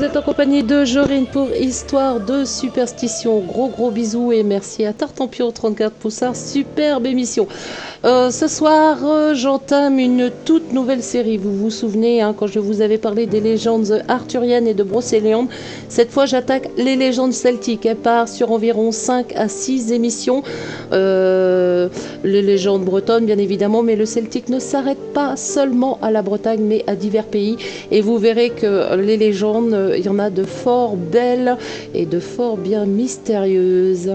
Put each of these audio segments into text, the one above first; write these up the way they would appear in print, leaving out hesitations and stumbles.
vous êtes en compagnie de Jorine pour Histoire de Superstition. Gros bisous et merci à Tartampio 34 Poussard, superbe émission. Ce soir, j'entame une toute nouvelle série. Vous vous souvenez, quand je vous avais parlé des légendes arthuriennes et de Brocéliande. Cette fois, j'attaque les légendes celtiques. Elle part sur environ 5 à 6 émissions. Les légendes bretonnes, bien évidemment, mais le celtique ne s'arrête pas seulement à la Bretagne, mais à divers pays. Et vous verrez que les légendes, il y en a de fort belles et de fort bien mystérieuses.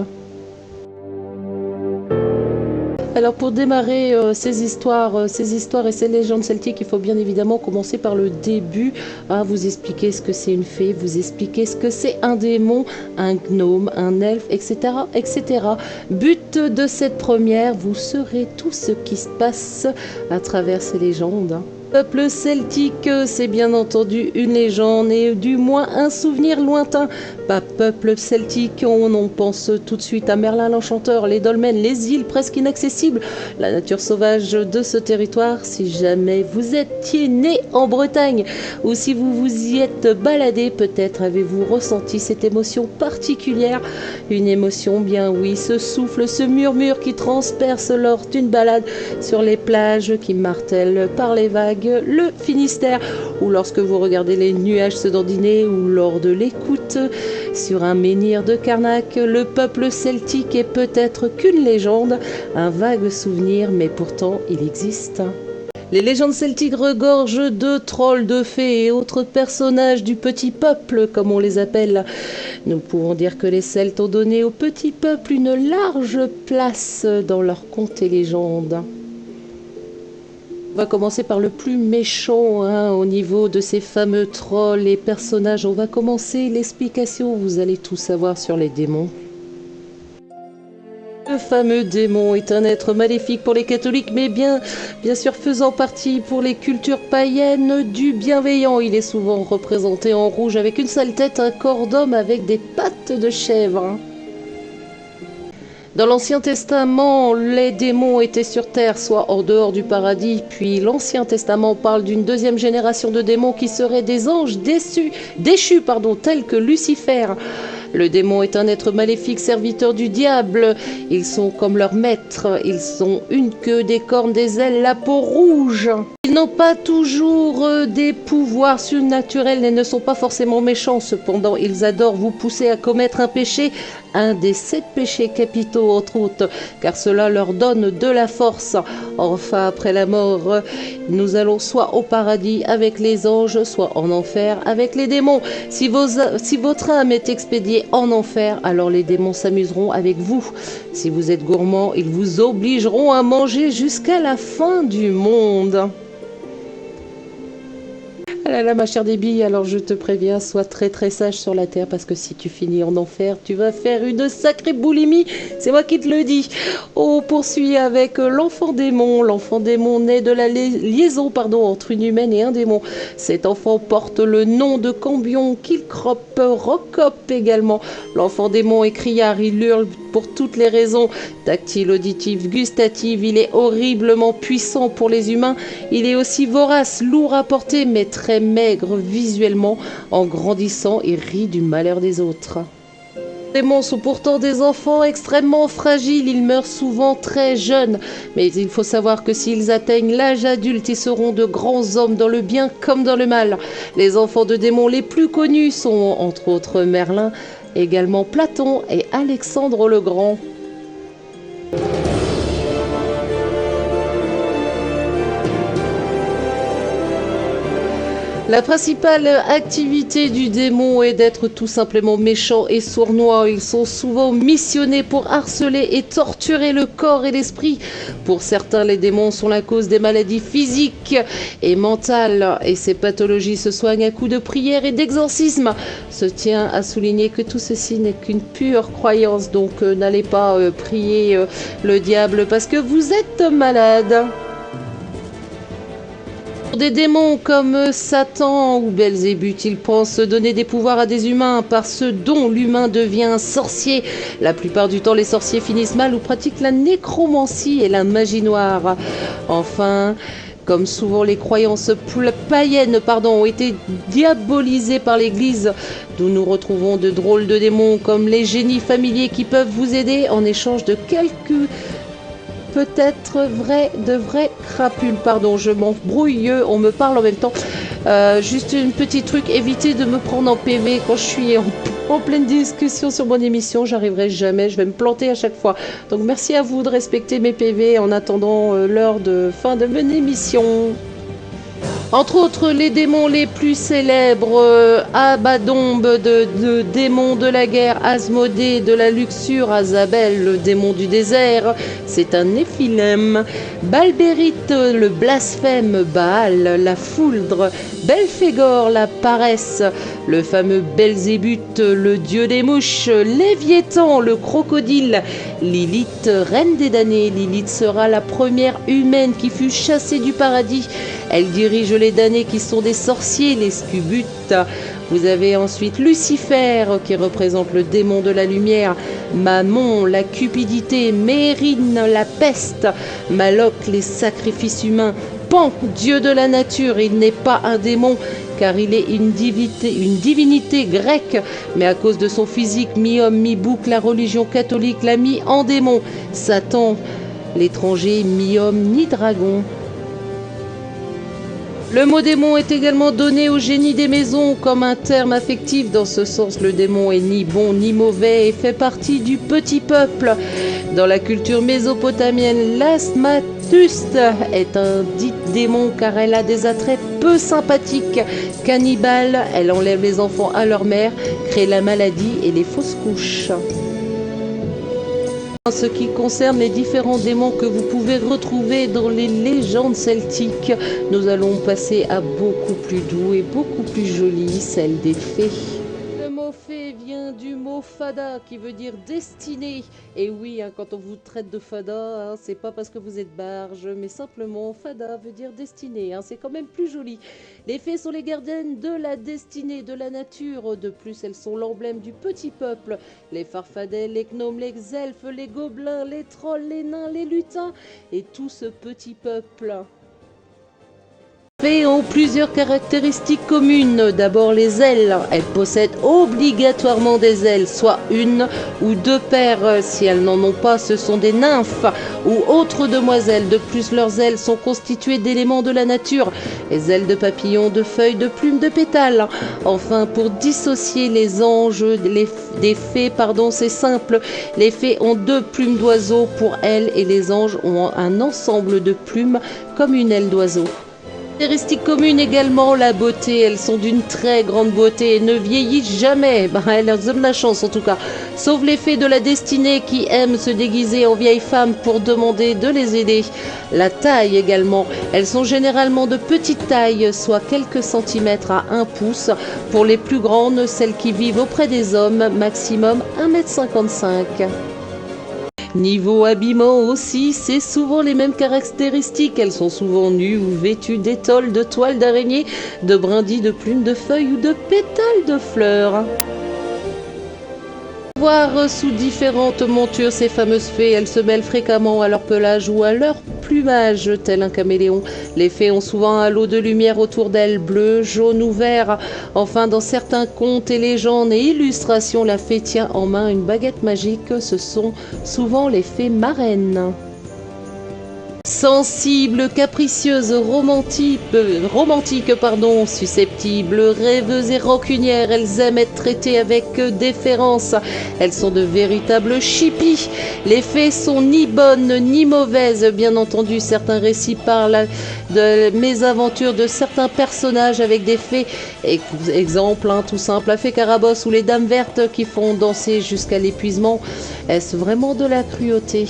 Alors pour démarrer ces histoires et ces légendes celtiques, il faut bien évidemment commencer par le début, vous expliquer ce que c'est une fée, vous expliquer ce que c'est un démon, un gnome, un elfe, etc., etc. But de cette première, vous saurez tout ce qui se passe à travers ces légendes. Peuple celtique, c'est bien entendu une légende et du moins un souvenir lointain. Pas peuple celtique, on pense tout de suite à Merlin l'Enchanteur, les dolmens, les îles presque inaccessibles, la nature sauvage de ce territoire. Si jamais vous étiez né en Bretagne ou si vous vous y êtes baladé, peut-être avez-vous ressenti cette émotion particulière. Une émotion, bien oui, ce souffle, ce murmure qui transperce lors d'une balade sur les plages qui martèlent par les vagues le Finistère, ou lorsque vous regardez les nuages se dandiner, ou lors de l'écoute sur un menhir de Carnac. Le peuple celtique est peut-être qu'une légende, un vague souvenir, mais pourtant il existe. Les légendes celtiques regorgent de trolls, de fées et autres personnages du petit peuple, comme on les appelle. Nous pouvons dire que les Celtes ont donné au petit peuple une large place dans leurs contes et légendes. On va commencer par le plus méchant au niveau de ces fameux trolls et personnages. On va commencer l'explication, vous allez tout savoir sur les démons. Le fameux démon est un être maléfique pour les catholiques, mais bien sûr faisant partie pour les cultures païennes du bienveillant. Il est souvent représenté en rouge avec une sale tête, un corps d'homme avec des pattes de chèvre. Dans l'Ancien Testament, les démons étaient sur terre, soit en dehors du paradis, puis l'Ancien Testament parle d'une deuxième génération de démons qui seraient des anges déchus, tels que Lucifer. Le démon est un être maléfique, serviteur du diable. Ils sont comme leur maître, ils ont une queue, des cornes, des ailes, la peau rouge. Ils n'ont pas toujours des pouvoirs surnaturels et ne sont pas forcément méchants. Cependant, ils adorent vous pousser à commettre un péché, un des 7 péchés capitaux entre autres, car cela leur donne de la force. Enfin, après la mort, nous allons soit au paradis avec les anges, soit en enfer avec les démons. Si votre âme est expédiée en enfer, alors les démons s'amuseront avec vous. Si vous êtes gourmand, ils vous obligeront à manger jusqu'à la fin du monde. Ah là là, ma chère Déby, alors je te préviens, sois très sage sur la terre, parce que si tu finis en enfer, tu vas faire une sacrée boulimie, c'est moi qui te le dis. On poursuit avec l'enfant démon. L'enfant démon naît de la liaison entre une humaine et un démon. Cet enfant porte le nom de Cambion, Kilcrop, Rocop également. L'enfant démon est criard, il hurle pour toutes les raisons, tactile, auditive, gustative. Il est horriblement puissant pour les humains. Il est aussi vorace, lourd à porter, mais très maigre visuellement. En grandissant, il rit du malheur des autres. Les démons sont pourtant des enfants extrêmement fragiles, ils meurent souvent très jeunes, mais il faut savoir que s'ils atteignent l'âge adulte, ils seront de grands hommes dans le bien comme dans le mal. Les enfants de démons les plus connus sont entre autres Merlin, également Platon et Alexandre le Grand. La principale activité du démon est d'être tout simplement méchant et sournois. Ils sont souvent missionnés pour harceler et torturer le corps et l'esprit. Pour certains, les démons sont la cause des maladies physiques et mentales. Et ces pathologies se soignent à coups de prière et d'exorcisme. Se tient à souligner que tout ceci n'est qu'une pure croyance. Donc n'allez pas prier le diable parce que vous êtes malade. Des démons comme Satan ou Belzébuth, ils pensent donner des pouvoirs à des humains par ce dont l'humain devient un sorcier. La plupart du temps, les sorciers finissent mal ou pratiquent la nécromancie et la magie noire. Enfin, Comme souvent les croyances païennes ont été diabolisées par l'Église, d'où nous retrouvons de drôles de démons comme les génies familiers qui peuvent vous aider en échange de quelques peut-être de vrais crapules. Pardon, je m'embrouille, on me parle en même temps. Juste une petite truc, évitez de me prendre en PV quand je suis en pleine discussion sur mon émission. J'arriverai jamais, je vais me planter à chaque fois. Donc merci à vous de respecter mes PV en attendant l'heure de fin de mon émission. Entre autres, les démons les plus célèbres, Abaddon de démon de la guerre, Asmodée de la luxure, Azabel, le démon du désert, c'est un Néphilem, Balbérite, le blasphème, Baal, la foudre, Belphégor, la paresse, le fameux Belzébuth, le dieu des mouches, Léviathan, le crocodile, Lilith, reine des damnés. Lilith sera la première humaine qui fut chassée du paradis. Elle dirige les damnés qui sont des sorciers, les scubutes. Vous avez ensuite Lucifer qui représente le démon de la lumière, Mammon, la cupidité, Mérine, la peste, Maloc, les sacrifices humains, Pan, dieu de la nature. Il n'est pas un démon car il est une divinité grecque, mais à cause de son physique mi-homme, mi-bouc, la religion catholique l'a mis en démon. Satan, l'étranger, mi-homme, ni dragon. Le mot démon est également donné au génie des maisons comme un terme affectif. Dans ce sens, le démon est ni bon ni mauvais et fait partie du petit peuple. Dans la culture mésopotamienne, l'Asmatuste est un dit démon car elle a des attraits peu sympathiques. Cannibale, elle enlève les enfants à leur mère, crée la maladie et les fausses couches. En ce qui concerne les différents démons que vous pouvez retrouver dans les légendes celtiques, nous allons passer à beaucoup plus doux et beaucoup plus joli, celle des fées. Le mot fée vient du mot fada qui veut dire destinée. Et oui, quand on vous traite de fada, c'est pas parce que vous êtes barge, mais simplement fada veut dire destinée. C'est quand même plus joli. Les fées sont les gardiennes de la destinée, de la nature. De plus, elles sont l'emblème du petit peuple. Les farfadets, les gnomes, les elfes, les gobelins, les trolls, les nains, les lutins et tout ce petit peuple. Les fées ont plusieurs caractéristiques communes. D'abord les ailes. Elles possèdent obligatoirement des ailes, soit une ou deux paires. Si elles n'en ont pas, ce sont des nymphes ou autres demoiselles. De plus, leurs ailes sont constituées d'éléments de la nature. Les ailes de papillons, de feuilles, de plumes, de pétales. Enfin, pour dissocier les anges des fées, c'est simple. Les fées ont deux plumes d'oiseau pour elles et les anges ont un ensemble de plumes comme une aile d'oiseau. Caractéristiques communes également, la beauté. Elles sont d'une très grande beauté et ne vieillissent jamais. Elles ont de la chance en tout cas. Sauf les fées de la destinée qui aiment se déguiser en vieilles femmes pour demander de les aider. La taille également. Elles sont généralement de petite taille, soit quelques centimètres à 1 pouce. Pour les plus grandes, celles qui vivent auprès des hommes, maximum 1,55 m. Niveau habillement aussi, c'est souvent les mêmes caractéristiques. Elles sont souvent nues ou vêtues d'étoles, de toiles d'araignée, de brindilles, de plumes, de feuilles ou de pétales de fleurs. Voir sous différentes montures ces fameuses fées, elles se mêlent fréquemment à leur pelage ou à leur plumage, tel un caméléon. Les fées ont souvent un halo de lumière autour d'elles, bleu, jaune ou vert. Enfin, dans certains contes et légendes et illustrations, la fée tient en main une baguette magique. Ce sont souvent les fées marraines. Sensibles, capricieuses, romantiques, susceptibles, rêveuses et rancunières, elles aiment être traitées avec déférence. Elles sont de véritables chippies. Les fées sont ni bonnes ni mauvaises. Bien entendu, certains récits parlent de mésaventures de certains personnages avec des fées. Exemple, tout simple, la fée Carabosse ou les dames vertes qui font danser jusqu'à l'épuisement. Est-ce vraiment de la cruauté ?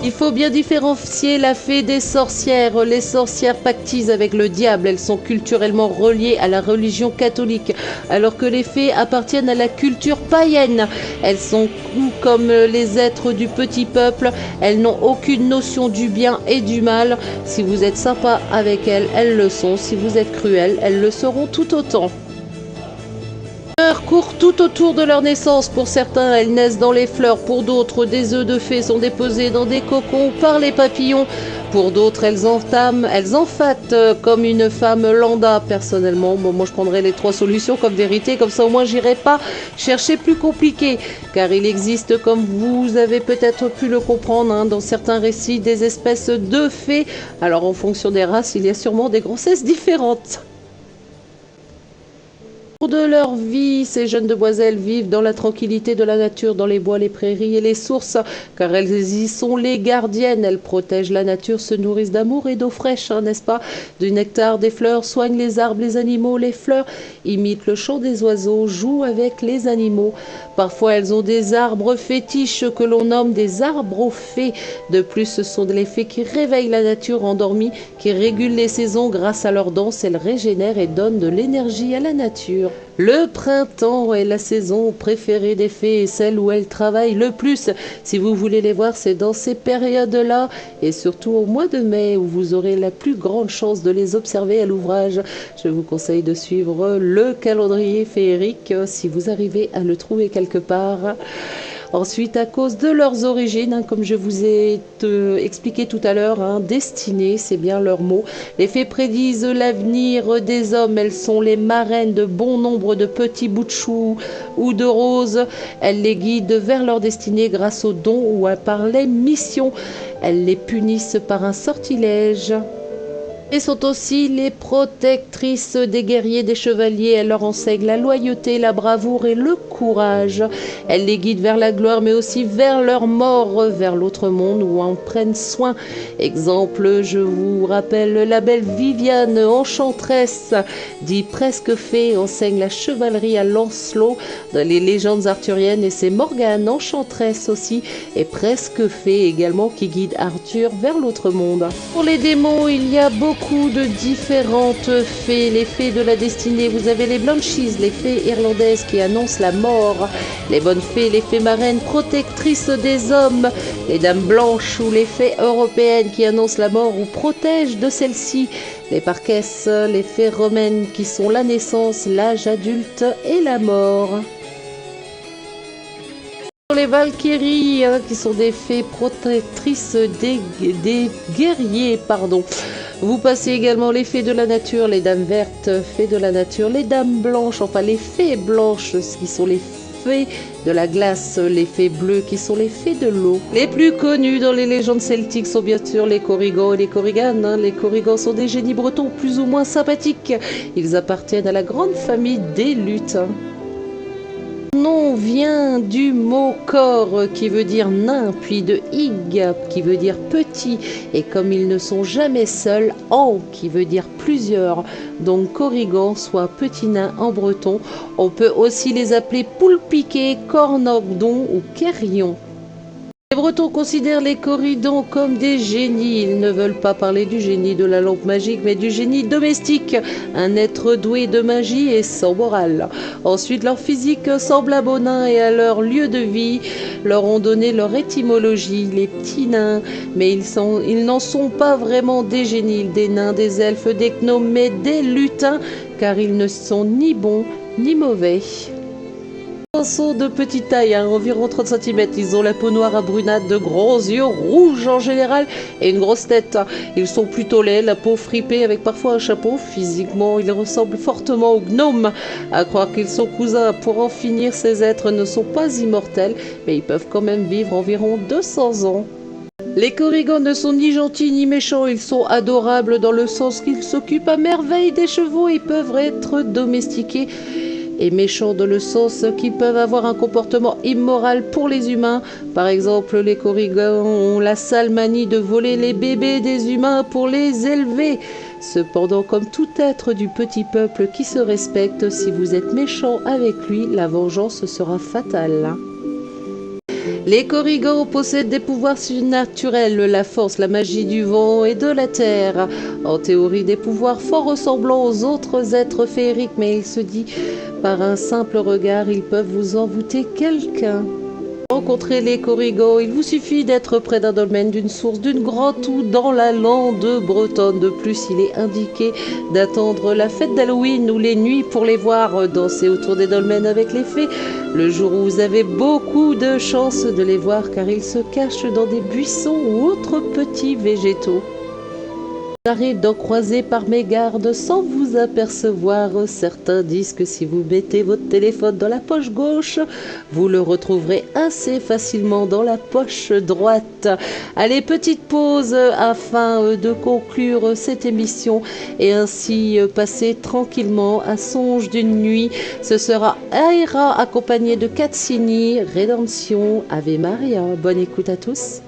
Il faut bien différencier la fée des sorcières. Les sorcières pactisent avec le diable. Elles sont culturellement reliées à la religion catholique, alors que les fées appartiennent à la culture païenne. Elles sont comme les êtres du petit peuple. Elles n'ont aucune notion du bien et du mal. Si vous êtes sympa avec elles, elles le sont. Si vous êtes cruel, elles le seront tout autant. Courent tout autour de leur naissance. Pour certains, elles naissent dans les fleurs. Pour d'autres, des œufs de fées sont déposés dans des cocons par les papillons. Pour d'autres, elles enfantent comme une femme lambda. Personnellement, bon, moi je prendrais les trois solutions comme vérité, comme ça au moins j'irai pas chercher plus compliqué. Car il existe, comme vous avez peut-être pu le comprendre, hein, dans certains récits, des espèces de fées. Alors en fonction des races, il y a sûrement des grossesses différentes. De leur vie, ces jeunes demoiselles vivent dans la tranquillité de la nature, dans les bois, les prairies et les sources, car elles y sont les gardiennes. Elles protègent la nature, se nourrissent d'amour et d'eau fraîche, hein, n'est-ce pas? Du nectar, des fleurs, soignent les arbres, les animaux, les fleurs, imitent le chant des oiseaux, jouent avec les animaux. Parfois, elles ont des arbres fétiches que l'on nomme des arbres aux fées. De plus, ce sont les fées qui réveillent la nature endormie, qui régulent les saisons grâce à leur danse. Elles régénèrent et donnent de l'énergie à la nature. Le printemps est la saison préférée des fées et celle où elles travaillent le plus. Si vous voulez les voir, c'est dans ces périodes-là et surtout au mois de mai où vous aurez la plus grande chance de les observer à l'ouvrage. Je vous conseille de suivre le calendrier féerique si vous arrivez à le trouver quelque part. Ensuite, à cause de leurs origines, hein, comme je vous ai expliqué tout à l'heure, hein, destinée, c'est bien leur mot. Les fées prédisent l'avenir des hommes. Elles sont les marraines de bon nombre de petits bouts de choux ou de roses. Elles les guident vers leur destinée grâce aux dons ou par les missions. Elles les punissent par un sortilège. Et sont aussi les protectrices des guerriers, des chevaliers. Elles leur enseignent la loyauté, la bravoure et le courage. Elles les guident vers la gloire, mais aussi vers leur mort, vers l'autre monde où en prennent soin. Exemple, je vous rappelle la belle Viviane, enchanteresse, dit presque fée, enseigne la chevalerie à Lancelot dans les légendes arthuriennes. Et c'est Morgane, enchanteresse aussi, et presque fée également, qui guide Arthur vers l'autre monde. Pour les démons, il y a beaucoup de différentes fées, les fées de la destinée. Vous avez les Banshees, les fées irlandaises qui annoncent la mort, les bonnes fées, les fées marraines protectrices des hommes, les dames blanches ou les fées européennes qui annoncent la mort ou protègent de celle-ci, les parquesses, les fées romaines qui sont la naissance, l'âge adulte et la mort. Les Valkyries, hein, qui sont des fées protectrices des guerriers, pardon. Vous passez également les fées de la nature, les dames vertes, fées de la nature, les dames blanches, enfin les fées blanches, qui sont les fées de la glace, les fées bleues, qui sont les fées de l'eau. Les plus connues dans les légendes celtiques sont bien sûr les Corrigans et les Corriganes. Hein. Les Corrigans sont des génies bretons plus ou moins sympathiques. Ils appartiennent à la grande famille des lutins. Le nom vient du mot cor qui veut dire nain, puis de ig qui veut dire petit, et comme ils ne sont jamais seuls, en qui veut dire plusieurs, donc corrigan, soit petit nain en breton. On peut aussi les appeler poule-piqué, cornordon ou kerrion. Les Bretons considèrent les Corridans comme des génies. Ils ne veulent pas parler du génie de la lampe magique, mais du génie domestique, un être doué de magie et sans morale. Ensuite, leur physique semblable aux nains et à leur lieu de vie leur ont donné leur étymologie, les petits nains. Mais ils n'en sont pas vraiment des génies, des nains, des elfes, des gnomes, mais des lutins, car ils ne sont ni bons ni mauvais. Ils sont de petite taille, hein, environ 30 cm. Ils ont la peau noire à brunâtre, de grands yeux rouges en général et une grosse tête. Ils sont plutôt laids, la peau fripée avec parfois un chapeau. Physiquement, ils ressemblent fortement aux gnomes. À croire qu'ils sont cousins. Pour en finir, ces êtres ne sont pas immortels, mais ils peuvent quand même vivre environ 200 ans. Les Corrigans ne sont ni gentils ni méchants, ils sont adorables dans le sens qu'ils s'occupent à merveille des chevaux et peuvent être domestiqués. Et méchants dans le sens qu'ils peuvent avoir un comportement immoral pour les humains. Par exemple, les Corrigans ont la sale manie de voler les bébés des humains pour les élever. Cependant, comme tout être du petit peuple qui se respecte, si vous êtes méchant avec lui, la vengeance sera fatale. Les Corrigans possèdent des pouvoirs surnaturels, la force, la magie du vent et de la terre. En théorie, des pouvoirs fort ressemblants aux autres êtres féeriques, mais il se dit, par un simple regard, ils peuvent vous envoûter quelqu'un. Rencontrer les Corrigans, il vous suffit d'être près d'un dolmen, d'une source, d'une grotte ou dans la lande bretonne. De plus, il est indiqué d'attendre la fête d'Halloween ou les nuits pour les voir danser autour des dolmens avec les fées. Le jour où vous avez beaucoup de chance de les voir car ils se cachent dans des buissons ou autres petits végétaux. J'arrive d'en croiser par mégarde sans vous apercevoir. Certains disent que si vous mettez votre téléphone dans la poche gauche, vous le retrouverez assez facilement dans la poche droite. Allez, petite pause afin de conclure cette émission et ainsi passer tranquillement un songe d'une nuit. Ce sera Aira accompagné de Cazzini, Rédemption, Ave Maria. Bonne écoute à tous.